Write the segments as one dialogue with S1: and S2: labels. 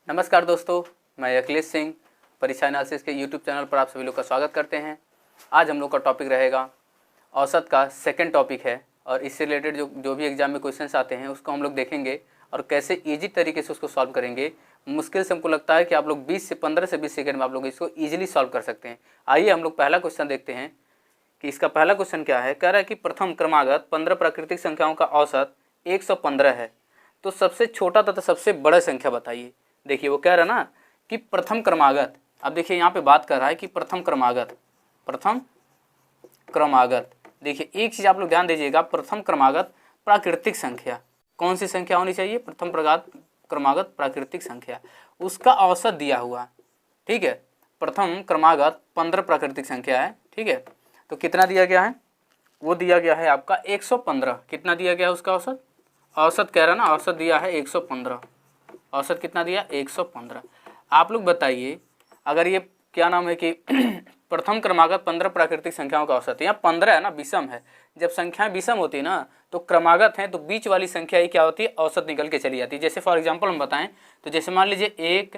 S1: नमस्कार दोस्तों, मैं अखिलेश सिंह परीक्षा एनालिसिस के यूट्यूब चैनल पर आप सभी लोग का स्वागत करते हैं। आज हम लोग का टॉपिक रहेगा औसत का सेकंड टॉपिक है और इससे रिलेटेड जो भी एग्जाम में क्वेश्चंस आते हैं उसको हम लोग देखेंगे और कैसे इजी तरीके से उसको सॉल्व करेंगे। मुश्किल से हमको लगता है कि आप लोग 15 से 20 सेकंड में आप लोग इसको ईजिली सॉल्व कर सकते हैं। आइए हम लोग पहला क्वेश्चन देखते हैं कि इसका पहला क्वेश्चन क्या है। कह रहा है कि प्रथम क्रमागत 15 प्राकृतिक संख्याओं का औसत 115 है, तो सबसे छोटा तथा सबसे बड़ा संख्या बताइए। देखिए वो कह रहा है ना कि प्रथम क्रमागत। अब देखिए यहाँ पे बात कर रहा है कि प्रथम क्रमागत। देखिए एक चीज़ आप लोग ध्यान दीजिएगा, प्रथम क्रमागत प्राकृतिक संख्या कौन सी संख्या होनी चाहिए? प्रथम क्रमागत प्राकृतिक संख्या, उसका औसत दिया हुआ। ठीक है, प्रथम क्रमागत 15 प्राकृतिक संख्या है। ठीक है, तो कितना दिया गया है? वो दिया गया है आपका 115। कितना दिया गया है उसका औसत? औसत कह रहा ना, औसत दिया है 115। औसत कितना दिया? 115। आप लोग बताइए, अगर ये क्या नाम है कि प्रथम क्रमागत 15 प्राकृतिक संख्याओं का औसत है, यहाँ 15 है ना, विषम है। जब संख्याएं विषम होती है ना तो क्रमागत है, तो बीच वाली संख्या ही क्या होती है? औसत निकल के चली जाती है। जैसे फॉर एग्जांपल हम बताएं तो जैसे मान लीजिए 1,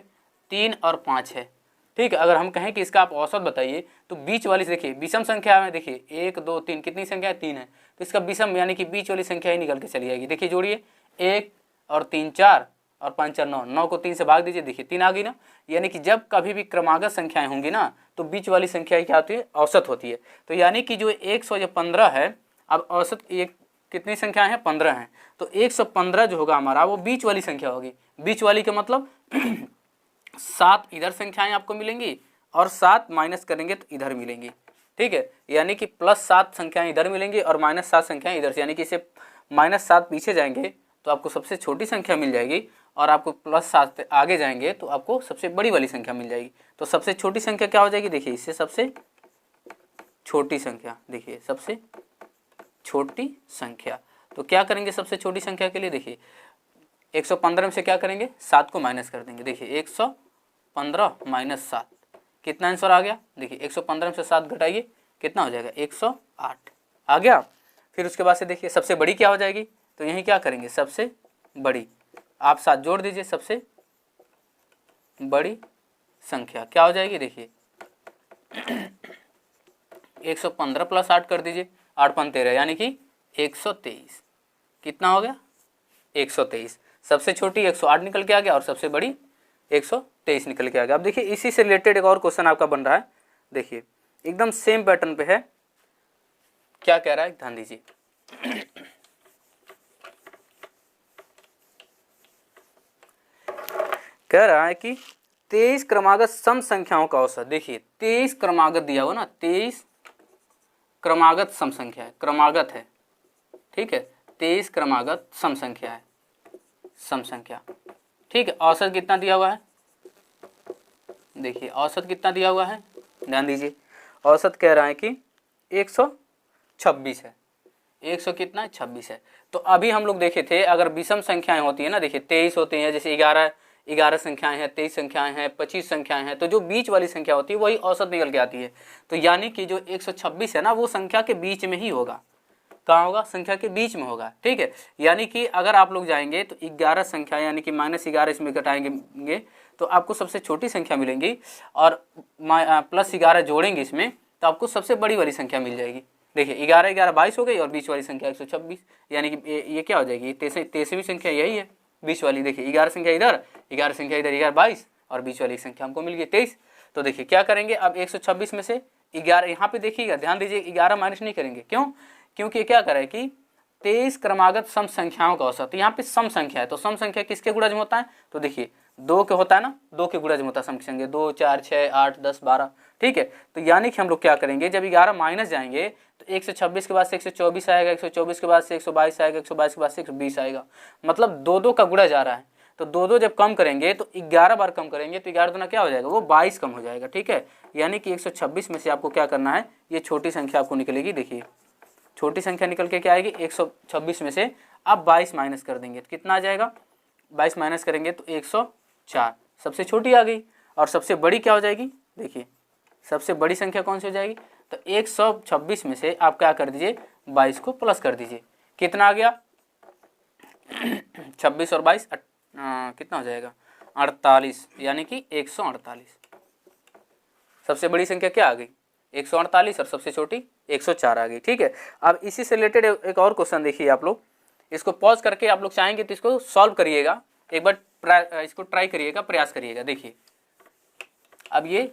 S1: 3 और 5 है। ठीक है, अगर हम कहें कि इसका आप औसत बताइए तो बीच वाली देखिए विषम संख्या में, देखिए 1, 2, 3 कितनी संख्या है? 3 है, तो इसका विषम यानी कि बीच वाली संख्या ही निकल के चली जाएगी। देखिए जोड़िए, 1 और 3 4 और 5 4 9, 9 को 3 से भाग दीजिए, देखिए 3 आ गई ना। यानी कि जब कभी भी क्रमागत संख्याएं होंगी ना तो बीच वाली संख्या क्या होती है? औसत होती है। तो यानी कि जो 115 है, अब औसत एक कितनी संख्याएं हैं? 15 हैं, तो 115 जो होगा हमारा वो बीच वाली संख्या होगी। बीच वाली का मतलब 7 इधर संख्याएं आपको मिलेंगी और 7 माइनस करेंगे तो इधर मिलेंगी। ठीक है, यानी कि +7 संख्याएं इधर मिलेंगी और -7 संख्याएं इधर से, यानी कि इसे -7 पीछे जाएंगे तो आपको सबसे छोटी संख्या मिल जाएगी और आपको +7 आगे जाएंगे तो आपको सबसे बड़ी वाली संख्या मिल जाएगी। तो सबसे छोटी संख्या क्या हो जाएगी? देखिए इससे सबसे छोटी संख्या, देखिए सबसे छोटी संख्या। तो क्या करेंगे सबसे छोटी संख्या के लिए? देखिए 115 में से क्या करेंगे? 7 को माइनस कर देंगे। देखिए 115 - 7 कितना आंसर आ गया? देखिए 115 में से 7 घटाइए, कितना हो जाएगा? 108 आ गया। फिर उसके बाद से देखिए सबसे बड़ी क्या हो जाएगी? तो यही क्या करेंगे? सबसे बड़ी आप 7 जोड़ दीजिए, सबसे बड़ी संख्या क्या हो जाएगी? देखिए 115 + 8 कर दीजिए, 8 × 13 यानी कि 123। कितना हो गया? 123। सबसे छोटी 108 निकल के आ गया और सबसे बड़ी 123 निकल के आ गया। अब देखिए इसी से रिलेटेड एक और क्वेश्चन आपका बन रहा है। देखिए एकदम सेम पैटर्न पे है। क्या कह रहा है? ध्यान दीजिए। कह रहा है कि 23 क्रमागत सम संख्याओं का औसत। देखिए 23 क्रमागत दिया हुआ ना, 23 क्रमागत सम संख्या है, क्रमागत है। ठीक है, 23 क्रमागत सम संख्या है, सम संख्या। ठीक है, औसत कितना दिया हुआ है? देखिए औसत कितना दिया हुआ है, ध्यान दीजिए। औसत कह रहा है कि 126 है। 100 कितना है? 26 है। तो अभी हम लोग देखे थे, अगर विषम संख्याएं होती है ना, देखिए 23 होती हैं, जैसे 11 संख्याएं हैं, 23 संख्याएं हैं, 25 संख्याएं हैं, तो जो बीच वाली संख्या होती है वही औसत निकल के आती है। तो यानी कि जो 126 है ना वो संख्या के बीच में ही होगा। कहाँ होगा? संख्या के बीच में होगा। ठीक है, यानी कि अगर आप लोग जाएंगे तो 11 संख्या यानी कि -11 इसमें घटाएंगे तो आपको सबसे छोटी संख्या मिलेंगी और +11 जोड़ेंगे इसमें तो आपको सबसे बड़ी वाली संख्या मिल जाएगी। देखिए 11 11 22 हो गई और बीच वाली संख्या 126, यानी कि ये क्या हो जाएगी? 23वीं संख्या यही है बीच वाली। देखिए 11 संख्या इधर, 11 संख्या इधर, 11 22 और बीच वाली संख्या हमको मिल गई 23। तो देखिए क्या करेंगे? अब 126 में से 11, यहाँ पे देखिएगा, ध्यान दीजिए, 11 माइनस नहीं करेंगे। क्यों? क्योंकि क्या करे कि 23 क्रमागत सम संख्याओं का औसत, यहाँ पे सम संख्या है, तो सम संख्या किसके गुणज में होता है? तो देखिए 2 के होता है ना, 2 के गुणज में होता है सम संख्या, 2 4 6 8 10 12। ठीक है, तो यानी कि हम लोग क्या करेंगे, जब 11 माइनस जाएंगे तो 126 के बाद से 124 आएगा, 124 के बाद से 122 आएगा, 122 के बाद से 120 आएगा। मतलब 2 का गुणा जा रहा है, तो 2 जब कम करेंगे तो 11 बार कम करेंगे तो 11 दूना क्या हो जाएगा? वो 22 कम हो जाएगा। ठीक है, यानी कि 126 में से आपको क्या करना है, ये छोटी संख्या आपको निकलेगी। देखिए छोटी संख्या निकल के क्या आएगी? 126 में से आप 22 माइनस कर देंगे तो कितना आ जाएगा? 22 माइनस करेंगे तो 104, सबसे छोटी आ गई। और सबसे बड़ी क्या हो जाएगी? देखिए सबसे बड़ी संख्या कौन सी हो जाएगी? तो 126 में से आप क्या कर दीजिए? 22 को प्लस कर दीजिए। कितना आ गया? 26 और 22 कितना हो जाएगा? 148 यानी कि 148। सबसे बड़ी संख्या क्या आ गई 148 और सबसे छोटी 104 आ गई। ठीक है, अब इसी से रिलेटेड एक और क्वेश्चन देखिए आप लोग, इसको पॉज करके आप लोग चाहेंगे तो इसको सॉल्व करिएगा, एक बार इसको ट्राई करिएगा, प्रयास करिएगा। देखिए अब ये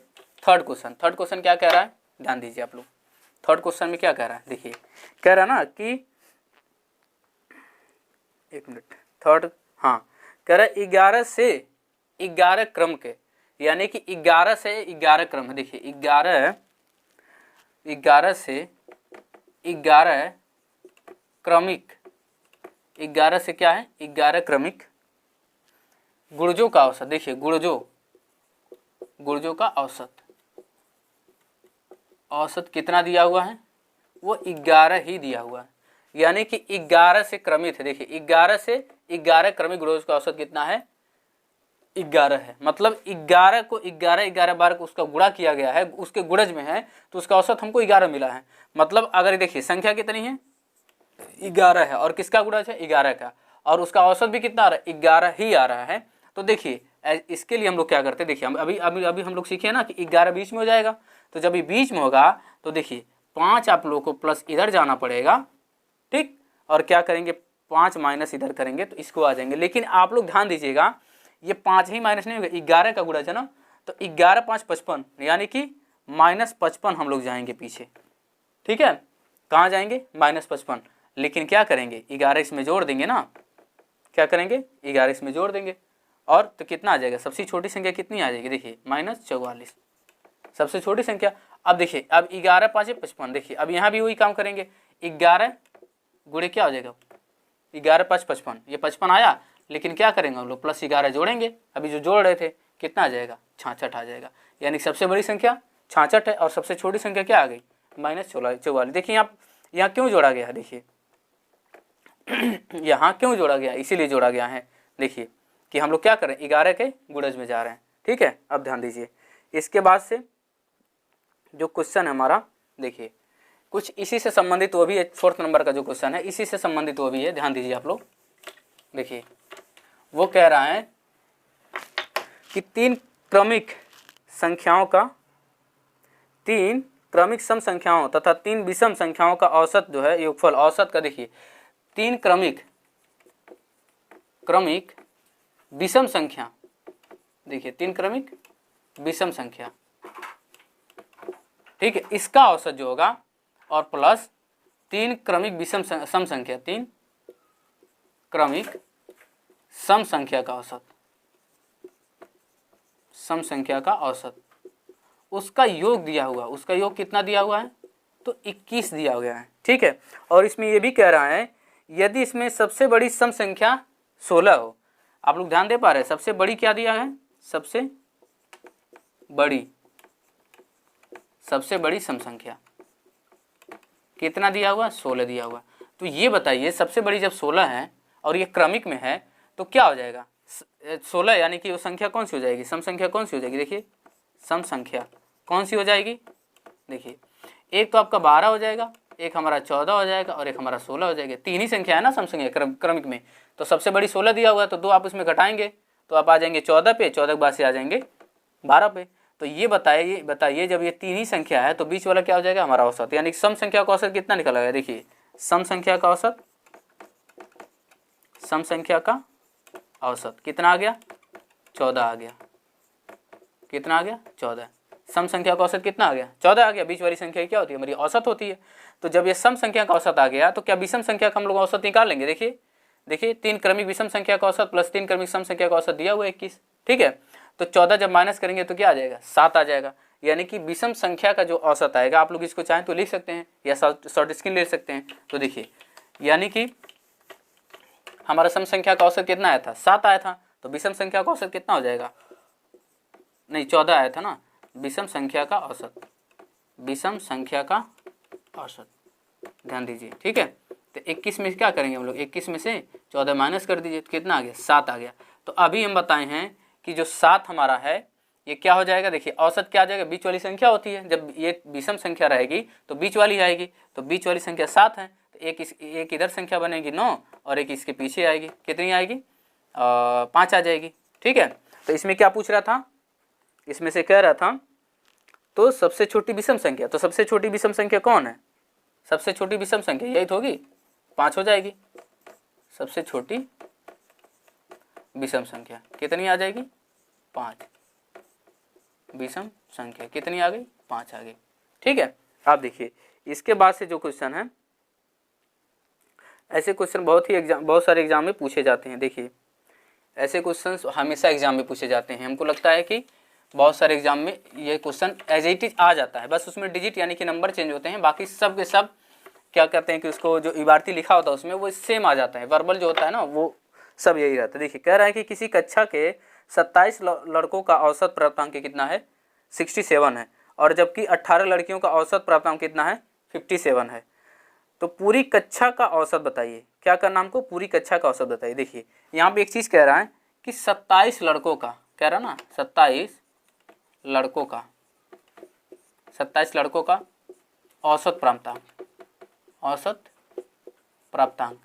S1: थर्ड क्वेश्चन क्या कह रहा है, ध्यान दीजिए आप लोग। थर्ड क्वेश्चन में क्या कह रहा है, देखिए कह रहा है ना कि एक मिनट, थर्ड, हाँ कह रहा है 11 से 11 क्रम के, यानी कि 11 से 11 क्रम है। देखिए 11 से 11 क्रमिक, 11 से क्या है 11 क्रमिक गुणजों का औसत। देखिए गुणजों का औसत कितना दिया हुआ है, वो 11 ही दिया हुआ है, यानी कि 11 से क्रमित है। देखिए 11 से 11 क्रमिक गुणजों का औसत कितना है 11 है, मतलब 11 को 11 बार उसका गुणा किया गया है, उसके गुणज में है तो उसका औसत हमको 11 मिला है। मतलब अगर देखिए संख्या कितनी है 11 है और किसका गुणज है 11 का, और उसका औसत भी कितना आ रहा है 11 ही आ रहा है। तो देखिए इसके लिए हम लोग क्या करते हैं, देखिए हम अभी हम लोग सीखे ना कि 11 बीच में हो जाएगा, तो जब ये बीच में होगा तो देखिए 5 आप लोगों को प्लस इधर जाना पड़ेगा, ठीक, और क्या करेंगे 5 माइनस इधर करेंगे तो इसको आ जाएंगे। लेकिन आप लोग ध्यान दीजिएगा ये 5 ही माइनस नहीं होगा, 11 का गुणज है ना, तो 11 5 55, यानी कि -55 हम लोग जाएंगे पीछे। ठीक है, कहाँ जाएंगे -55, लेकिन क्या करेंगे 11 इसमें जोड़ देंगे ना, क्या करेंगे 11 इसमें जोड़ देंगे, और तो कितना आ जाएगा, सबसे छोटी संख्या कितनी आ जाएगी, देखिए -44 सबसे छोटी संख्या। अब देखिए अब 11 5 55, देखिए अब यहाँ भी वही काम करेंगे, 11 गुणे क्या हो जाएगा 11 5 55, ये 55 आया, लेकिन क्या करेंगे हम लोग +11 जोड़ेंगे, अभी जो जोड़ रहे थे कितना आ जाएगा 66 आ जाएगा, यानी सबसे बड़ी संख्या 66 है और सबसे छोटी संख्या क्या आ गई -44। देखिए यहाँ क्यों जोड़ा गया है, देखिए यहाँ क्यों जोड़ा गया, इसीलिए जोड़ा गया है, देखिए कि हम लोग क्या करें 11 के गुणज में जा रहे हैं। ठीक है, अब ध्यान दीजिए इसके बाद से जो क्वेश्चन है हमारा, देखिए कुछ इसी से संबंधित वो भी है, 4th नंबर का जो क्वेश्चन है इसी से संबंधित वो भी है, ध्यान दीजिए आप लोग। देखिए वो कह रहा है कि 3 क्रमिक सम संख्याओं तथा 3 विषम संख्याओं का औसत जो है योगफल, औसत का देखिए 3 क्रमिक विषम संख्या, देखिए 3 क्रमिक विषम संख्या, ठीक है, इसका औसत जो होगा, और प्लस 3 क्रमिक विषम सम संख्या, 3 क्रमिक सम संख्या का औसत, सम संख्या का औसत, उसका योग दिया हुआ, उसका योग कितना दिया हुआ है तो 21 दिया गया है। ठीक है, और इसमें ये भी कह रहा है यदि इसमें सबसे बड़ी सम संख्या 16 हो, आप लोग ध्यान दे पा रहे हैं, सबसे बड़ी क्या दिया है, सबसे बड़ी सम संख्या कितना दिया हुआ 16 दिया हुआ। तो ये बताइए सबसे बड़ी जब 16 है और ये क्रमिक में है तो क्या हो जाएगा 16, यानी कि वो संख्या कौन सी हो जाएगी, सम संख्या कौन सी हो जाएगी, देखिए सम संख्या कौन सी हो जाएगी, देखिए एक तो आपका 12 हो जाएगा, एक हमारा 14 हो जाएगा और एक हमारा 16 हो जाएगा। 3 ही संख्या है ना सम संख्या क्रमिक में, तो सबसे बड़ी 16 दिया हुआ है, तो 2 आप इसमें घटाएंगे तो आप आ जाएंगे 14 पे, 14 के बाद से आ जाएंगे 12 पे। तो ये बताइए जब ये 3 ही संख्या है तो बीच वाला क्या हो जाएगा हमारा औसत, यानी सम संख्या का औसत कितना निकल आएगा, देखिए सम संख्या का औसत कितना आ गया 14 आ गया, कितना आ गया 14, सम संख्या का औसत कितना आ गया 14 आ गया, बीच वाली संख्या क्या होती है हमारी औसत होती है। तो जब ये सम संख्या का औसत आ गया तो क्या विषम संख्या का हम लोग औसत निकाल लेंगे, देखिए 3 क्रमिक विषम संख्या का औसत प्लस 3 क्रमिक सम संख्या का औसत दिया हुआ 21। ठीक है, तो 14 जब माइनस करेंगे तो क्या आ जाएगा 7 आ जाएगा, यानी कि विषम संख्या का जो औसत आएगा, आप लोग इसको चाहें तो लिख सकते हैं या शॉर्ट स्क्रीन ले सकते हैं। तो देखिए यानी कि हमारा सम संख्या का औसत कितना आया था 7 आया था, तो विषम संख्या का औसत कितना हो जाएगा, नहीं 14 आया था ना, विषम संख्या का औसत ध्यान दीजिए। ठीक है, तो 21 में क्या करेंगे हम लोग, 21 में से 14 माइनस कर दीजिए तो कितना आ गया 7 आ गया। तो अभी हम बताए हैं कि जो 7 हमारा है ये क्या हो जाएगा, देखिए औसत क्या आ जाएगा, बीच वाली संख्या होती है, जब ये विषम संख्या रहेगी तो बीच वाली आएगी, तो बीच वाली संख्या 7 है, तो एक इधर संख्या बनेगी 9 और एक इसके पीछे आएगी, कितनी आएगी 5 आ जाएगी। ठीक है, तो इसमें क्या पूछ रहा था, इसमें से कह रहा था तो सबसे छोटी विषम संख्या, तो सबसे छोटी विषम संख्या कौन है, सबसे छोटी विषम संख्या यही तो होगी, 5 हो जाएगी। सबसे छोटी विषम संख्या कितनी आ जाएगी, 5। विषम संख्या कितनी आ गई, 5 आ गई। ठीक है, आप देखिए इसके बाद से जो क्वेश्चन है, ऐसे क्वेश्चन बहुत सारे एग्जाम में पूछे जाते हैं। देखिए ऐसे क्वेश्चन हमेशा एग्जाम में पूछे जाते हैं। हमको लगता है कि बहुत सारे एग्जाम में ये क्वेश्चन एज इट इज आ जाता है, बस उसमें डिजिट यानी कि नंबर चेंज होते हैं, बाकी सब के सब क्या करते हैं कि उसको जो इबारती लिखा होता है उसमें वो सेम आ जाता है, वर्बल जो होता है ना वो सब यही रहता है। देखिए कह रहा है कि किसी कक्षा के 27 लड़कों का औसत प्राप्तांक कितना है, 67 है, और जबकि 18 लड़कियों का औसत प्राप्तांक कितना है, 57 है। तो पूरी कक्षा का औसत बताइए, क्या करना हमको, पूरी कक्षा का औसत बताइए। देखिए यहाँ पे एक चीज़ कह रहा है कि 27 लड़कों का, कह रहा ना 27 लड़कों का, 27 लड़कों का औसत प्राप्तांक, औसत प्राप्तांक,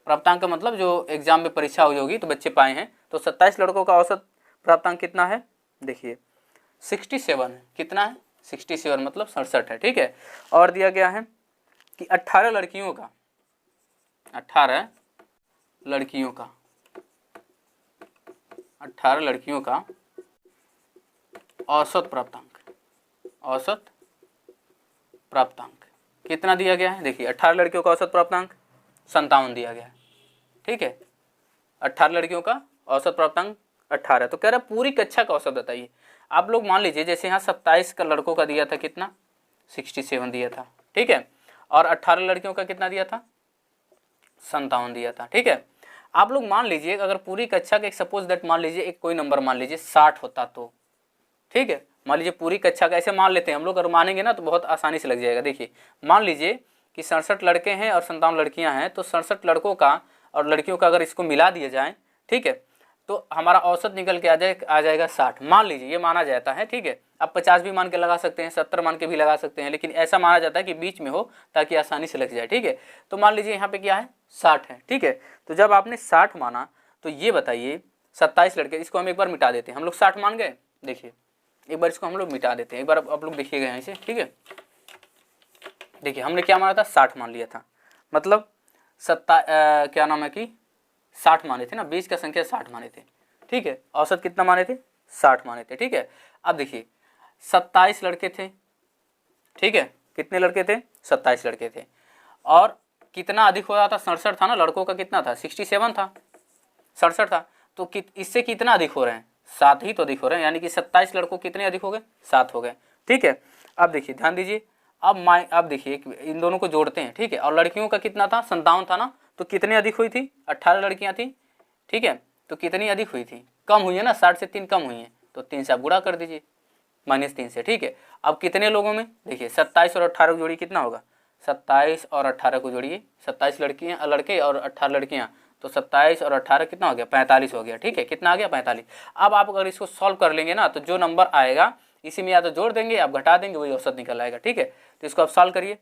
S1: प्राप्तांक का मतलब जो एग्जाम में परीक्षा हुई होगी तो बच्चे पाए हैं, तो 27 लड़कों का औसत प्राप्तांक कितना है, देखिए 67 है, कितना है 67 मतलब 67 है। ठीक है, और दिया गया है कि 18 लड़कियों का, 18 लड़कियों का, 18 लड़कियों का औसत प्राप्तांक, औसत प्राप्तांक कितना दिया गया है। देखिए 18 लड़कियों का औसत प्राप्तांक 57 दिया गया है। ठीक है, 18 लड़कियों का औसत प्राप्तांक 18, तो कह रहा है पूरी कक्षा का औसत बताइए। आप लोग मान लीजिए जैसे यहाँ 27 का लड़कों का दिया था कितना, 67 दिया था। ठीक है, और 18 लड़कियों का कितना दिया था, 57 दिया था। ठीक है, आप लोग मान लीजिए अगर पूरी कक्षा का एक सपोज दैट मान लीजिए एक कोई नंबर मान लीजिए 60 होता तो, ठीक है, मान लीजिए पूरी कक्षा का ऐसे मान लेते हैं हम लोग, अगर मानेंगे ना तो बहुत आसानी से लग जाएगा। देखिए मान लीजिए कि 67 लड़के हैं और 57 लड़कियां हैं, तो 67 लड़कों का और लड़कियों का अगर इसको मिला दिया जाए, ठीक है, तो हमारा औसत निकल के आ जाएगा 60, मान लीजिए, ये माना जाता है। ठीक है, आप 50 भी मान के लगा सकते हैं, 70 मान के भी लगा सकते हैं, लेकिन ऐसा माना जाता है कि बीच में हो ताकि आसानी से लग जाए। ठीक है, तो मान लीजिए यहाँ पे क्या है, 60 है। ठीक है, तो जब आपने 60 माना तो ये बताइए 27 लड़के, इसको हम एक बार मिटा देते हैं, हम लोग 60 मान गए। देखिए एक बार इसको हम लोग मिटा देते हैं, एक बार आप लोग देखिएगा यहाँ से। ठीक है, देखिए हमने क्या माना था, 60 मान लिया था, मतलब क्या नाम है कि 60 माने थे ना, बीच का संख्या 60 माने थे। ठीक है, औसत कितना माने थे, 60 माने थे। ठीक है, अब देखिए 27 लड़के थे। ठीक है, कितने लड़के थे, 27 लड़के थे, और कितना अधिक हो रहा था, 67 था ना, लड़कों का कितना था, 67 था, 67 था, तो इससे कितना अधिक हो रहे हैं, 7 ही तो अधिक हो रहे हैं, यानी कि 27 लड़कों कितने अधिक हो गए, 7 हो गए। ठीक है, अब देखिए ध्यान दीजिए, अब देखिए इन दोनों को जोड़ते हैं। ठीक है, और लड़कियों का कितना था, 57 था ना, तो कितने अधिक हुई थी, 18 लड़कियां थी। ठीक है, तो कितनी अधिक हुई थी, कम हुई है ना, 60 से 3 कम हुई है, तो 3 से आप गुणा कर दीजिए, -3 से। ठीक है, अब कितने लोगों में, देखिए 27 और 18 को जोड़िए, कितना होगा, 27 और 18 को जोड़िए, 27 लड़के और 18 लड़कियां, तो 27 और 18 कितना हो गया, 45 हो गया। ठीक है, कितना आ गया, 45। अब आप अगर इसको सॉल्व कर लेंगे ना, तो जो नंबर आएगा इसी में या तो जोड़ देंगे, आप घटा देंगे, वही औसत निकल आएगा। ठीक है, तो इसको आप सॉल्व करिए।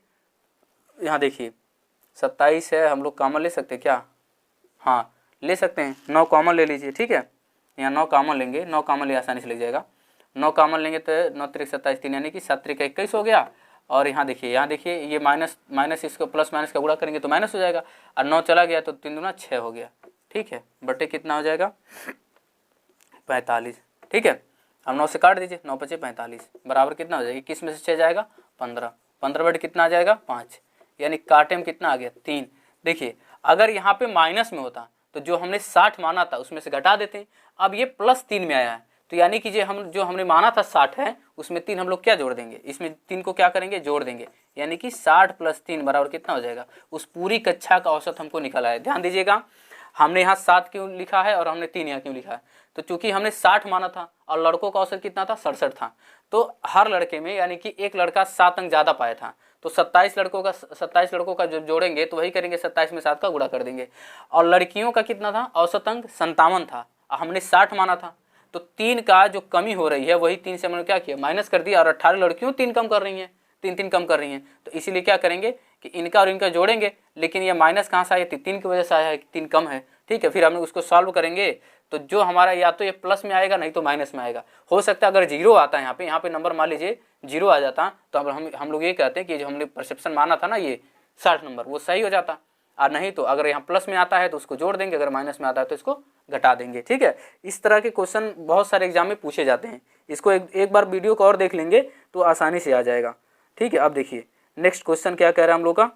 S1: यहाँ देखिए 27 है, हम लोग कॉमन ले सकते हैं क्या, हाँ ले सकते हैं, 9 कॉमन ले लीजिए। ठीक है, यहाँ 9 कॉमन लेंगे, 9 कॉमन ले आसानी से लग जाएगा, 9 कॉमन लेंगे तो 9 त्रिक 27 3, यानी कि 7 त्रिक 21 हो गया। और यहाँ देखिए ये माइनस इसको प्लस माइनस का गुणा करेंगे तो माइनस हो जाएगा, और 9 चला गया तो 3 दूना 6 हो गया। ठीक है, बटे कितना हो जाएगा, 45। ठीक है, अब 9 से काट दीजिए, 9 बचे 45, बराबर कितना हो जाएगा, 21 में से 6 जाएगा 15, 15 बटे कितना आ जाएगा, 5, यानी काटे में कितना आ गया, 3। देखिए अगर यहाँ पे माइनस में होता तो जो हमने 60 माना था उसमें से घटा देते हैं, अब ये +3 में आया है, तो यानी कि जो हमने माना था 60 है, उसमें 3 हम लोग क्या जोड़ देंगे, इसमें 3 को क्या करेंगे, जोड़ देंगे, यानी कि 60 + 3 बराबर कितना हो जाएगा, उस पूरी कक्षा का औसत हमको निकल आया। ध्यान दीजिएगा, हमने यहाँ 7 क्यों लिखा है और हमने 3 यहाँ क्यों लिखा है, तो चूंकि हमने 60 माना था और लड़कों का औसत कितना था, 67 था, तो हर लड़के में यानी कि एक लड़का 7 अंक ज़्यादा पाया था, तो 27 लड़कों का जब जोड़ेंगे तो वही करेंगे, 27 में 7 का गुणा कर देंगे। और लड़कियों का कितना था, औसत अंक 57 था, हमने 60 माना था, तो 3 का जो कमी हो रही है वही 3 से हमने क्या किया, माइनस कर दिया, और 18 लड़कियों 3 कम कर रही हैं, 3 कम कर रही हैं, तो इसीलिए क्या करेंगे कि इनका और इनका जोड़ेंगे, लेकिन ये माइनस कहाँ से आया, 3 की वजह से आया है, 3 कम है। ठीक है, फिर हम उसको सॉल्व करेंगे तो जो हमारा या तो ये प्लस में आएगा नहीं तो माइनस में आएगा। हो सकता है अगर जीरो आता है यहाँ पे नंबर मान लीजिए जीरो आ जाता तो अब हम लोग ये कहते हैं कि जो हमने परसेप्शन माना था ना ये 60 नंबर वो सही हो जाता, और नहीं तो अगर यहाँ प्लस में आता है तो उसको जोड़ देंगे, अगर माइनस में आता है तो इसको घटा देंगे। ठीक है, इस तरह के क्वेश्चन बहुत सारे एग्जाम में पूछे जाते हैं। इसको एक बार वीडियो को और देख लेंगे तो आसानी से आ जाएगा। ठीक है, अब देखिए नेक्स्ट क्वेश्चन क्या कह रहा है हम लोग का।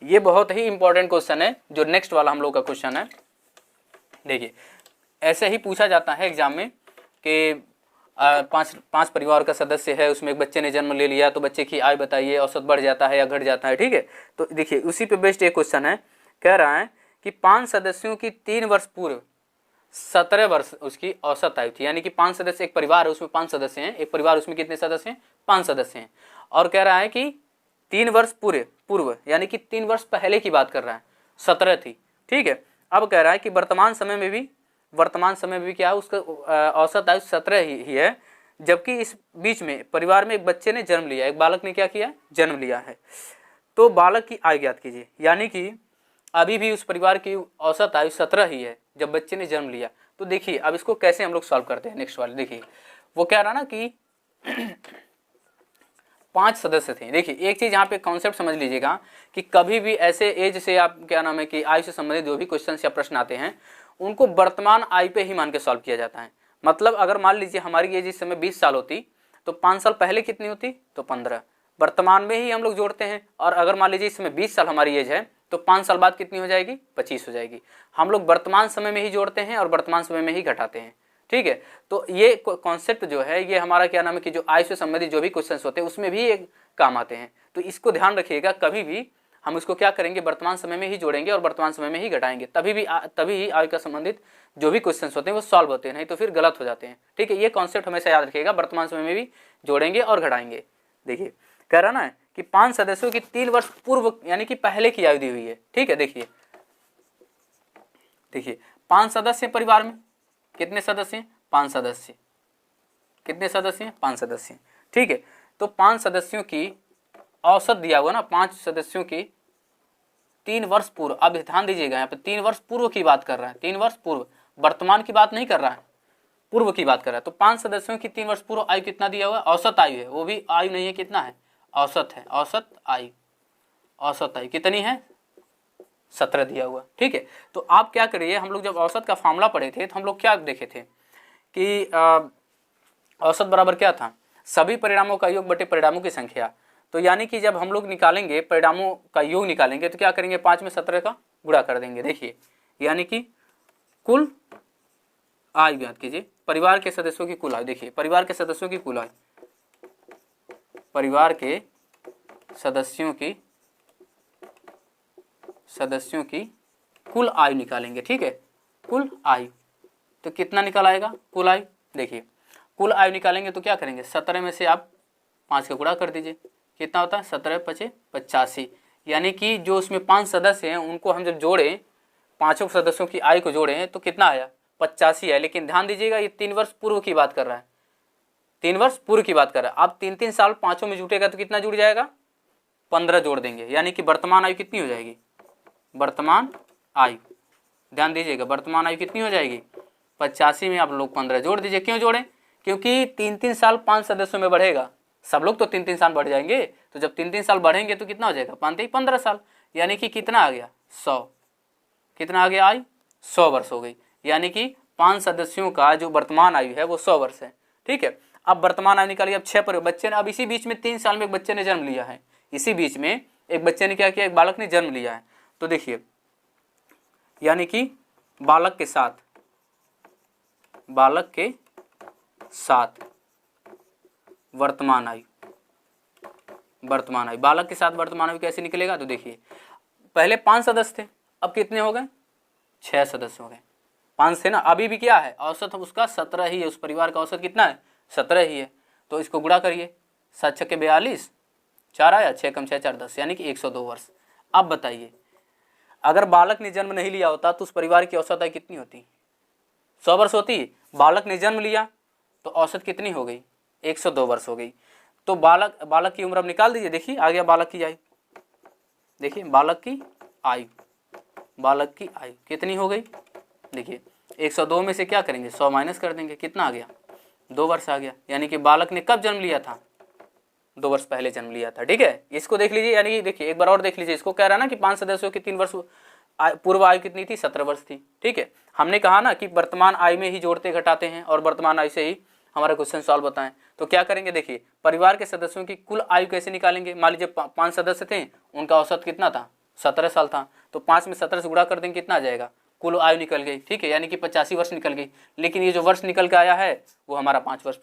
S1: ये बहुत ही इंपॉर्टेंट क्वेश्चन है जो नेक्स्ट वाला हम लोग का क्वेश्चन है। देखिए ऐसे ही पूछा जाता है एग्जाम में कि पांच परिवार का सदस्य है, उसमें एक बच्चे ने जन्म ले लिया तो बच्चे की आयु बताइए, औसत बढ़ जाता है या घट जाता है। ठीक है, तो देखिए उसी पे बेस्ड एक क्वेश्चन है, कह रहा है कि 5 सदस्यों की 3 वर्ष पूर्व 17 वर्ष उसकी औसत आयु थी। यानी कि 5 सदस्य, एक परिवार है उसमें 5 सदस्य हैं, एक परिवार उसमें कितने सदस्य हैं, 5 सदस्य हैं, और कह रहा है कि 3 वर्ष पूर्व यानी कि 3 वर्ष पहले की बात कर रहा है, 17 थी। ठीक है, अब कह रहा है कि वर्तमान समय में भी क्या है, उसका औसत आयु 17 ही है, जबकि इस बीच में परिवार में एक बच्चे ने जन्म लिया, एक बालक ने क्या किया, जन्म लिया है। तो बालक की आयु ज्ञात कीजिए। यानी कि अभी भी उस परिवार की औसत आयु 17 ही है जब बच्चे ने जन्म लिया। तो देखिए अब इसको कैसे हम लोग सॉल्व करते हैं। नेक्स्ट वाले देखिए, वो कह रहा ना कि 5 सदस्य थे। देखिए एक चीज यहाँ पे कॉन्सेप्ट समझ लीजिएगा कि कभी भी ऐसे एज से आप क्या नाम है कि आयु से संबंधित जो भी क्वेश्चन या प्रश्न आते हैं उनको वर्तमान आयु पे ही मान के सॉल्व किया जाता है। मतलब अगर मान लीजिए हमारी एज इस समय 20 साल होती तो 5 साल पहले कितनी होती, तो 15, वर्तमान में ही हम लोग जोड़ते हैं। और अगर मान लीजिए इस समय 20 साल हमारी एज है तो 5 साल बाद कितनी हो जाएगी, 25 हो जाएगी। हम लोग वर्तमान समय में ही जोड़ते हैं और वर्तमान समय में ही घटाते हैं। ठीक है, तो ये कॉन्सेप्ट जो है ये हमारा क्या नाम है कि जो आयु से संबंधित जो भी क्वेश्चंस होते हैं उसमें भी एक काम आते हैं। तो इसको ध्यान रखिएगा, कभी भी हम इसको क्या करेंगे, वर्तमान समय में ही जोड़ेंगे और वर्तमान समय में ही घटाएंगे, तभी ही आयु का संबंधित जो भी क्वेश्चंस होते हैं वो सॉल्व होते हैं, नहीं तो फिर गलत हो जाते हैं। ठीक है, ये कॉन्सेप्ट हमेशा याद रखिएगा, वर्तमान समय में भी जोड़ेंगे और घटाएंगे। देखिए कह रहा ना कि 5 सदस्यों की 3 वर्ष पूर्व यानी कि पहले की आयु दी हुई है। ठीक है, देखिए 5 सदस्य परिवार में, कितने सदस्य हैं, 5 सदस्य। कितने सदस्य हैं, 5 सदस्य। ठीक है, तो 5 सदस्यों की औसत दिया हुआ ना, 5 सदस्यों की 3 वर्ष पूर्व। अब ध्यान दीजिएगा यहाँ पे 3 वर्ष पूर्व की बात कर रहा है, 3 वर्ष पूर्व, वर्तमान की बात नहीं कर रहा है, पूर्व की बात कर रहा है। तो 5 सदस्यों की 3 वर्ष पूर्व आयु कितना दिया हुआ है, औसत आयु है, वो भी आयु नहीं है, कितना है, औसत है, औसत आयु। औसत आयु कितनी है, 17 दिया हुआ। ठीक है, तो आप क्या करिए, हम लोग जब औसत का फॉर्मूला पढ़े थे तो हम लोग क्या देखे थे कि औसत बराबर क्या था, सभी परिणामों का योग बटे परिणामों की संख्या। तो यानी कि जब हम लोग निकालेंगे परिणामों का योग निकालेंगे तो क्या करेंगे, 5 में 17 का गुणा कर देंगे। देखिए यानी कि कुल आयु याद कीजिए, परिवार के सदस्यों की कुल आयु। देखिए परिवार के सदस्यों की कुल आयु, परिवार के सदस्यों की कुल आयु निकालेंगे। ठीक है, कुल आयु तो कितना निकल आएगा, कुल आयु। देखिए कुल आयु निकालेंगे तो क्या करेंगे, 17 में से आप 5 का गुणा कर दीजिए, कितना होता है, 17 × 5 = 85। यानी कि जो उसमें 5 सदस्य हैं उनको हम जब जोड़ें, 5 सदस्यों की आयु को जोड़ें तो कितना आया, 85 है। लेकिन ध्यान दीजिएगा ये 3 वर्ष पूर्व की बात कर रहा है, 3 वर्ष पूर्व की बात कर रहा है। अब 3-3 साल 5 में जुटेगा तो कितना जुड़ जाएगा, 15 जोड़ देंगे, यानी कि वर्तमान आयु कितनी हो जाएगी, वर्तमान आयु। ध्यान दीजिएगा वर्तमान आयु कितनी हो जाएगी, 85 में आप लोग 15 जोड़ दीजिए। क्यों जोड़ें, क्योंकि 3-3 साल 5 सदस्यों में बढ़ेगा, सब लोग तो 3-3 साल बढ़ जाएंगे, तो जब 3-3 साल बढ़ेंगे तो कितना हो जाएगा, 15 साल, यानी कि कितना आ गया, 100। कितना आ गया आयु, 100 वर्ष हो गई। यानी कि 5 सदस्यों का जो वर्तमान आयु है वो 100 वर्ष है। ठीक है, अब वर्तमान आयु निकालिए। अब 6 पर बच्चे ने, अब इसी बीच में 3 साल में एक बच्चे ने जन्म लिया है, इसी बीच में एक बच्चे ने क्या किया, एक बालक ने जन्म लिया है। तो देखिए यानी कि बालक के साथ वर्तमान आयु, बालक के साथ वर्तमान आयु कैसे निकलेगा, तो देखिए पहले 5 सदस्य थे, अब कितने हो गए, 6 सदस्य हो गए। 5 थे ना, अभी भी क्या है, औसत उसका 17 ही है, उस परिवार का औसत कितना है, 17 ही है। तो इसको गुणा करिए, 7 × 6 = 42, 4 आया, 6 × 6 = 4 10, यानी कि 102 वर्ष। अब बताइए अगर बालक ने जन्म नहीं लिया होता तो उस परिवार की औसत आयु कितनी होती, 100 वर्ष होती। बालक ने जन्म लिया तो औसत कितनी हो गई, 102 वर्ष हो गई। तो बालक की उम्र अब निकाल दीजिए। देखिए आ गया बालक की आयु, देखिए बालक की आयु कितनी हो गई, देखिए 102 में से क्या करेंगे, 100 माइनस कर देंगे, कितना आ गया, 2 वर्ष आ गया। यानी कि बालक ने कब जन्म लिया था, 2 वर्ष पहले जन्म लिया था। ठीक है, इसको देख लीजिए। यानी कि देखिए एक बार और देख लीजिए, इसको कह रहा है ना कि 5 सदस्यों की 3 वर्ष पूर्व आयु कितनी थी, 17 वर्ष थी। ठीक है, हमने कहा ना कि वर्तमान आयु में ही जोड़ते घटाते हैं और वर्तमान आयु से ही हमारा क्वेश्चन सॉल्व बताएं। तो क्या करेंगे, देखिए परिवार के सदस्यों की कुल आयु कैसे निकालेंगे। मान लीजिए 5 सदस्य थे, उनका औसत कितना था, 17 साल था। तो 5 में 17 से गुणा कर देंगे, कितना आ जाएगा, कुल आयु निकल गई। ठीक है, यानी कि 85 वर्ष निकल गई। लेकिन ये जो वर्ष निकल के आया है वो हमारा 3 वर्ष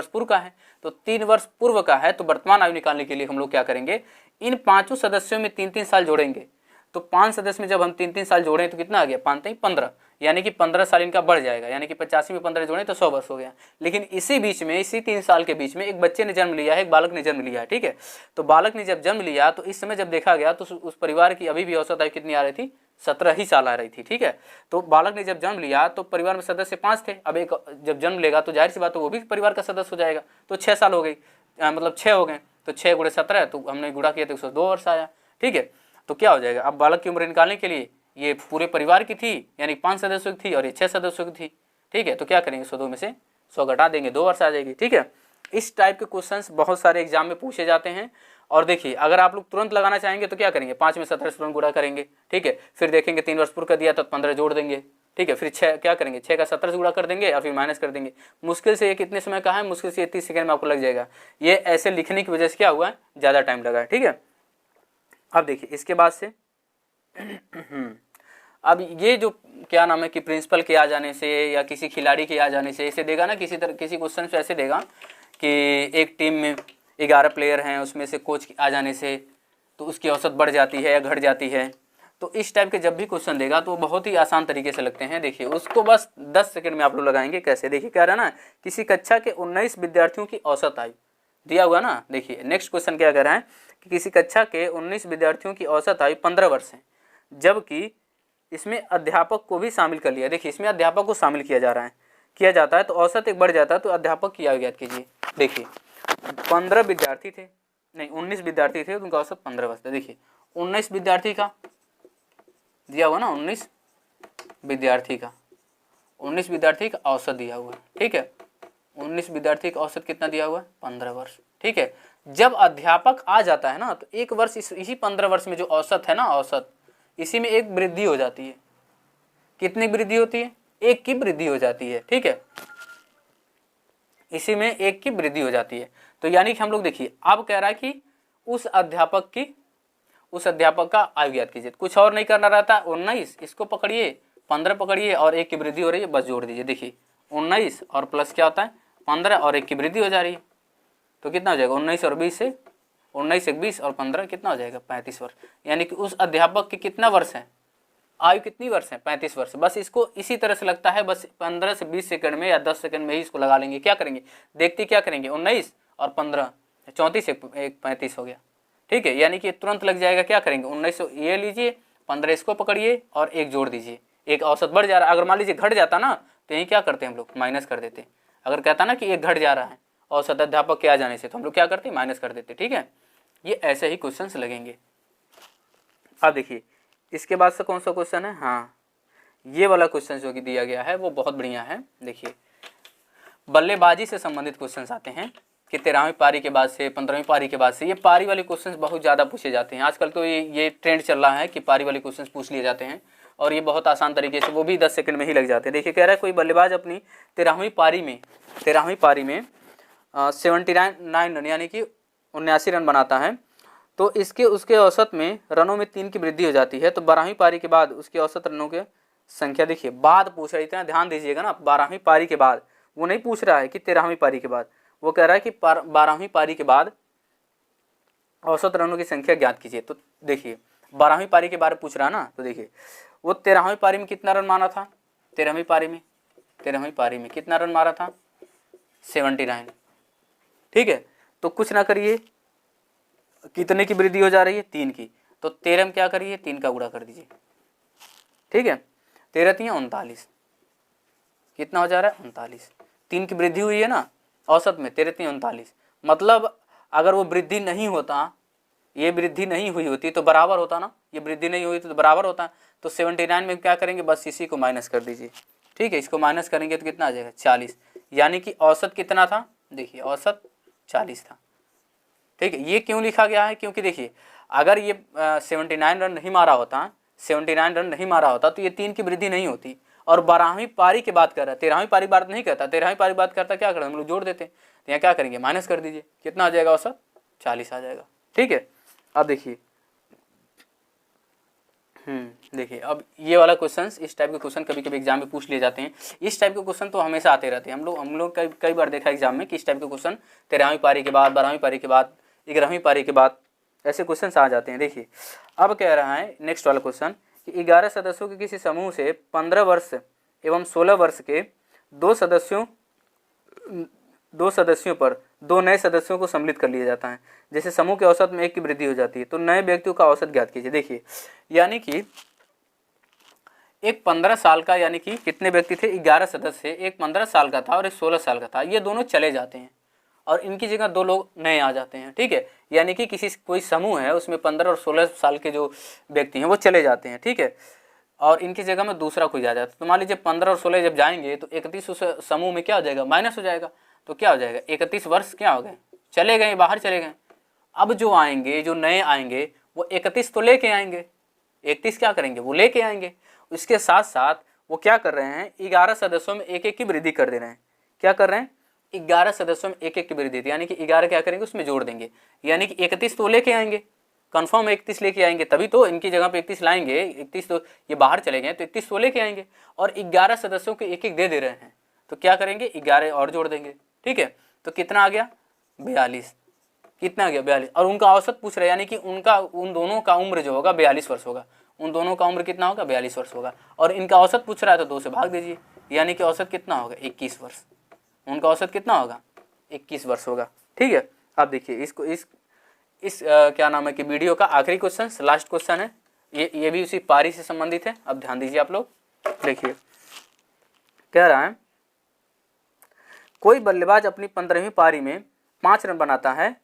S1: पूर्व का है। तो 3 वर्ष पूर्व का है, तो वर्तमान आयु निकालने के लिए हम लोग क्या करेंगे, इन 5 सदस्यों में 3-3 साल जोड़ेंगे। तो 5 सदस्य में जब हम 3-3 साल जोड़ें तो कितना आ गया, 5-3-15, यानी कि 15 साल इनका बढ़ जाएगा। यानी कि 85 में 15 जोड़ें तो 100 वर्ष हो गया। लेकिन इसी बीच में, इसी 3 साल के बीच में एक बच्चे ने जन्म लिया है, एक बालक ने जन्म लिया है। ठीक है, तो बालक ने जब जन्म लिया तो इस समय जब देखा गया तो उस परिवार की अभी भी औसत आयु कितनी आ रही थी, 17 ही साल आ रही थी। ठीक है, तो बालक ने जब जन्म लिया तो परिवार में सदस्य 5 थे। अब एक जब जन्म लेगा तो जाहिर सी बात है वो भी परिवार का सदस्य हो जाएगा। तो 6 साल हो गई, मतलब 6 हो गए। तो 6 गुणे 17, तो हमने गुणा किया तो 102 वर्ष आया। ठीक है, तो क्या हो जाएगा, अब बालक की उम्र निकालने के लिए ये पूरे परिवार की थी, यानी 5 सदस्यों की थी और ये 6 सदस्यों की थी। ठीक है, तो क्या करेंगे, 102 में से 100 घटा देंगे, 2 वर्ष आ जाएगी। ठीक है, इस टाइप के क्वेश्चंस बहुत सारे एग्जाम में पूछे जाते हैं। और देखिए अगर आप लोग तुरंत लगाना चाहेंगे तो क्या करेंगे, 5 में 17 से तुरंत गुणा करेंगे। ठीक है, फिर देखेंगे 3 वर्ष पूर्व का दिया तो 15 जोड़ देंगे। ठीक है, फिर 6 क्या करेंगे, 6 का 17 से गुणा कर देंगे और फिर माइनस कर देंगे। मुश्किल से ये कितने समय का है, मुश्किल से 30 सेकंड में आपको लग जाएगा। ये ऐसे लिखने की वजह से क्या हुआ है, ज़्यादा टाइम लगा है। ठीक है, अब देखिए इसके बाद से अब ये जो क्या नाम है कि प्रिंसिपल के आ जाने से या किसी खिलाड़ी के आ जाने से इसे देगा ना, किसी क्वेश्चन से ऐसे देगा कि एक टीम में 11 प्लेयर हैं, उसमें से कोच आ जाने से तो उसकी औसत बढ़ जाती है या घट जाती है। तो इस टाइप के जब भी क्वेश्चन देगा तो बहुत ही आसान तरीके से लगते हैं। देखिए उसको बस 10 सेकंड में आप लोग लगाएंगे। कैसे, देखिए कह रहा है ना, किसी कक्षा के 19 विद्यार्थियों की औसत आयु दिया हुआ ना। देखिए नेक्स्ट क्वेश्चन क्या कह रहा है कि किसी कक्षा के 19 विद्यार्थियों की औसत आयु 15 वर्ष है, जबकि इसमें अध्यापक को भी शामिल कर लिया। देखिए इसमें अध्यापक को शामिल किया जाता है तो औसत एक बढ़ जाता है, तो अध्यापक की आयु ज्ञात कीजिए। देखिए 15 विद्यार्थी थे, नहीं 19 विद्यार्थी थे, तो उनका औसत 15 वर्ष था। देखिए 19 विद्यार्थी का दिया हुआ ना, 19 विद्यार्थी का औसत दिया हुआ है। ठीक है, 19 विद्यार्थी का औसत कितना दिया हुआ है, 15 वर्ष। ठीक है, जब अध्यापक आ जाता है ना तो एक वर्ष इसी 15 वर्ष में जो औसत है ना, औसत इसी में एक वृद्धि हो जाती है। कितनी वृद्धि होती है, 1 की वृद्धि हो जाती है। ठीक है, इसी में 1 की वृद्धि हो जाती है। तो यानी कि हम लोग देखिए अब कह रहा है कि उस अध्यापक का आयु ज्ञात कीजिए। कुछ और नहीं करना रहता, 19 इसको पकड़िए, 15 पकड़िए और 1 की वृद्धि हो रही है, बस जोड़ दीजिए। देखिए 19 और प्लस क्या होता है 15 और 1 की वृद्धि हो जा रही है, तो कितना हो जाएगा 19 और 20 से 19 से 20 और 15 कितना हो जाएगा 35 वर्ष। यानी कि उस अध्यापक के कितना वर्ष है, आयु कितनी वर्ष है, 35 वर्ष। बस इसको इसी तरह से लगता है, बस 15 से 20 सेकंड में या 10 सेकंड में ही इसको लगा लेंगे। क्या करेंगे, देखते क्या करेंगे, 19 और 15 34 एक 35 हो गया। ठीक है, यानी कि तुरंत लग जाएगा। क्या करेंगे, 19 ये लीजिए, 15 इसको पकड़िए और 1 जोड़ दीजिए। एक औसत बढ़ जा रहा है, अगर मान लीजिए घट जाता ना तो यही क्या करते हैं हम लोग, माइनस कर देते। अगर कहता ना कि एक घट जा रहा है औसत अध्यापक के आ जाने से, तो हम लोग क्या करते, माइनस कर देते। ठीक है, ये ऐसे ही क्वेश्चंस लगेंगे। अब देखिए इसके बाद से कौन सा क्वेश्चन है, हाँ ये वाला क्वेश्चन जो कि दिया गया है वो बहुत बढ़िया है। देखिए बल्लेबाजी से संबंधित क्वेश्चंस आते हैं कि 13वीं पारी के बाद से 15वीं पारी के बाद से, ये पारी वाले क्वेश्चंस बहुत ज़्यादा पूछे जाते हैं आजकल। तो ये ट्रेंड चल रहा है कि पारी वाले क्वेश्चंस पूछ लिए जाते हैं और ये बहुत आसान तरीके से, वो भी 10 सेकंड में ही लग जाते हैं। देखिए कह रहा है कोई बल्लेबाज अपनी 13वीं पारी में 79 रन यानी कि 79 रन बनाता है, तो उसके औसत में रनों में 3 की वृद्धि हो जाती है। तो 12वीं पारी के बाद उसके औसत रनों की संख्या, देखिए बाद पूछ रहा है, इतना ध्यान दीजिएगा ना, 12वीं पारी के बाद, वो नहीं पूछ रहा है कि 13वीं पारी के बाद, वो कह रहा है कि 12वीं पारी के बाद औसत रनों की संख्या ज्ञात कीजिए। तो देखिए 12वीं पारी के बारे में पूछ रहा है ना, तो देखिए वो 13वीं पारी में कितना रन मारा था, 13वीं पारी में कितना रन मारा था, 79। ठीक है, तो कुछ ना करिए, कितने की वृद्धि हो जा रही है, 3 की, तो 13 में क्या करिए, 3 का गुणा कर दीजिए। ठीक है, 13 3 39, कितना हो जा रहा है 39, 3 की वृद्धि हुई है ना औसत में, 13 3 39। मतलब अगर वो वृद्धि नहीं होता ये वृद्धि नहीं हुई होती तो बराबर होता ना, ये वृद्धि नहीं हुई तो बराबर होता। तो 79 में क्या करेंगे, बस इसी को माइनस कर दीजिए। ठीक है, इसको माइनस करेंगे तो कितना आ जाएगा 40, यानी कि औसत कितना था, देखिए औसत 40 था। ठीक है, ये क्यों लिखा गया है, क्योंकि देखिए अगर ये 79 रन नहीं मारा होता, 79 रन नहीं मारा होता तो ये 3 की वृद्धि नहीं होती। और 12वीं पारी की बात कर रहा है, 13वीं पारी बात नहीं करता, 13वीं पारी बात करता, क्या करें हम लोग जोड़ देते। तो यहाँ क्या करेंगे, माइनस कर दीजिए, कितना आ जाएगा औसत 40 आ जाएगा। ठीक है, अब देखिए देखिए अब ये वाला क्वेश्चन, इस टाइप के क्वेश्चन कभी कभी एग्जाम में पूछ लिए जाते हैं। इस टाइप के क्वेश्चन तो हमेशा आते रहते हैं, हम लोग कई बार देखा एग्जाम में कि इस टाइप के क्वेश्चन 13वीं पारी के बाद, 12वीं पारी के बाद, 11वीं पारी के बाद ऐसे क्वेश्चन आ जाते हैं। देखिए अब कह रहा है नेक्स्ट वाला क्वेश्चन कि 11 सदस्यों के किसी समूह से 15 वर्ष एवं 16 वर्ष के दो सदस्यों पर 2 नए सदस्यों को सम्मिलित कर लिया जाता है। जैसे समूह के औसत में 1 की वृद्धि हो जाती है, तो नए व्यक्तियों का औसत ज्ञात कीजिए। देखिए यानी कि एक 15 साल का, यानी कि कितने व्यक्ति थे, 11 सदस्य, एक 15 साल का था और एक 16 साल का था, ये दोनों चले जाते हैं और इनकी जगह 2 लोग नए आ जाते हैं। ठीक है, यानी कि कोई समूह है उसमें 15 और 16 साल के जो व्यक्ति हैं वो चले जाते हैं। ठीक है, और इनकी जगह में दूसरा कोई आ जाता है। तो मान लीजिए 15 और 16 जब जाएंगे तो 31 उस समूह में क्या हो जाएगा, माइनस हो जाएगा। तो क्या हो जाएगा, 31 वर्ष क्या हो गए, चले गए, बाहर चले गए। अब जो आएंगे, जो नए आएंगे वो 31 तो लेके आएंगे, 31 क्या करेंगे, वो लेके आएंगे। इसके साथ साथ वो क्या कर रहे हैं, 11 सदस्यों में 1-1 की वृद्धि कर दे रहे हैं। क्या कर रहे हैं, 11 सदस्यों में 1-1 की वृद्धि, यानी कि 11 क्या करेंगे, उसमें जोड़ देंगे, यानी कि 31 तो लेके आएंगे, कन्फर्म 31 लेके आएंगे, तभी तो इनकी जगह पे 31 लाएंगे। 31 तो ये बाहर चले गए तो 31 तो लेके आएंगे, और 11 सदस्यों को 1-1 दे रहे हैं, तो क्या करेंगे, 11 और जोड़ देंगे। ठीक है, तो कितना आ गया, 42। कितना आ गया, 42। और उनका औसत पूछ रहे हैं, यानी कि उन दोनों का उम्र जो होगा 42 वर्ष होगा। उन दोनों का उम्र कितना होगा, 42 वर्ष होगा। और इनका औसत पूछ रहा है तो 2 से भाग दीजिए, यानी कि औसत कितना होगा, 21 वर्ष। उनका औसत कितना होगा, 21 वर्ष होगा। ठीक है, अब देखिए इसको इस क्या नाम है कि वीडियो का आखिरी क्वेश्चन, लास्ट क्वेश्चन है, ये भी उसी पारी से संबंधित है। अब ध्यान दीजिए आप लोग, देखिए कह रहा है कोई बल्लेबाज अपनी 15वीं पारी में 5 रन बनाता है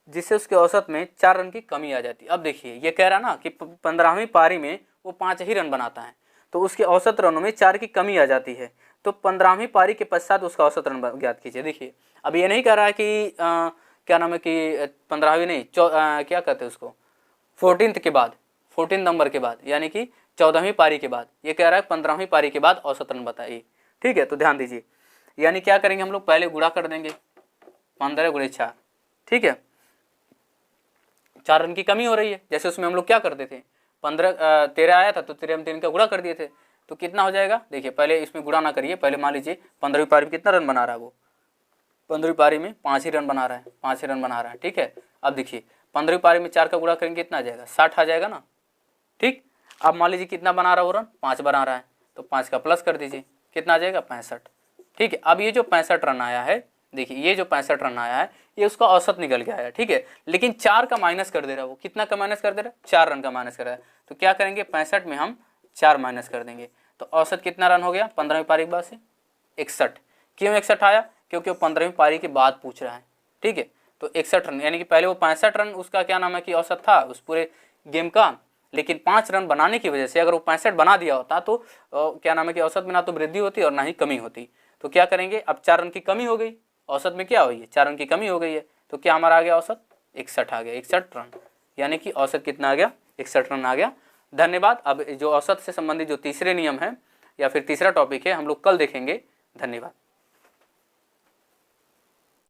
S1: जिससे उसके औसत में 4 रन की कमी आ जाती है। अब देखिए ये कह रहा ना कि 15वीं पारी में वो 5 ही रन बनाता है तो उसके औसत रनों में 4 की कमी आ जाती है, तो 15वीं पारी के पश्चात उसका औसत रन ज्ञात कीजिए। देखिए अब ये नहीं कह रहा है कि क्या नाम है कि 15वीं नहीं, क्या कहते हैं उसको, 14th के बाद, 14 नंबर के बाद, यानी कि 14वीं पारी के बाद। ये कह रहा है 15वीं पारी के बाद औसत रन बताइए। ठीक है, तो ध्यान दीजिए, यानी क्या करेंगे हम लोग, पहले गुणा कर देंगे, 15 गुणे 4। ठीक है, 4 रन की कमी हो रही है, जैसे उसमें हम लोग क्या करते थे, 13 आया था तो 13 में 3 का गुणा कर दिए थे, तो कितना हो जाएगा। देखिए पहले इसमें गुणा ना करिए, पहले मान लीजिए 15वीं पारी में कितना रन बना रहा है वो, 15वीं पारी में 5 ही रन बना रहा है, 5 ही रन बना रहा है। ठीक है, अब देखिए 15वीं पारी में 4 का गुणा करेंगे कितना आ जाएगा, 60 आ जाएगा ना। ठीक, अब मान लीजिए कितना बना रहा है वो रन, 5 बना रहा है, तो 5 का प्लस कर दीजिए, कितना आ जाएगा, 65। ठीक है, अब ये जो 65 रन आया है, देखिए ये जो 65 रन आया है ये उसका औसत निकल के आया। ठीक है, लेकिन 4 का माइनस कर दे रहा है वो, कितना का माइनस कर दे रहा है, 4 रन का माइनस कर रहा है। तो क्या करेंगे, 65 में हम 4 माइनस कर देंगे, तो औसत कितना रन हो गया 15वीं पारी के बाद से, 61। क्यों 61 आया, क्योंकि वो 15वीं पारी के बाद पूछ रहा है। ठीक है, तो 61 रन, यानी कि पहले वो 65 रन उसका क्या नाम है कि औसत था उस पूरे गेम का, लेकिन 5 रन बनाने की वजह से अगर वो 65 बना दिया होता तो क्या नाम है कि औसत में ना तो वृद्धि होती और ना ही कमी होती। तो क्या करेंगे, अब 4 रन की कमी हो गई, औसत में क्या हुई है, 4 रन की कमी हो गई है, तो क्या हमारा आ गया औसत 61 आ गया, 61 रन, यानी कि औसत कितना आ गया, 61 रन आ गया। धन्यवाद। अब जो औसत से संबंधित जो तीसरे नियम है या फिर तीसरा टॉपिक है हम लोग कल देखेंगे। धन्यवाद।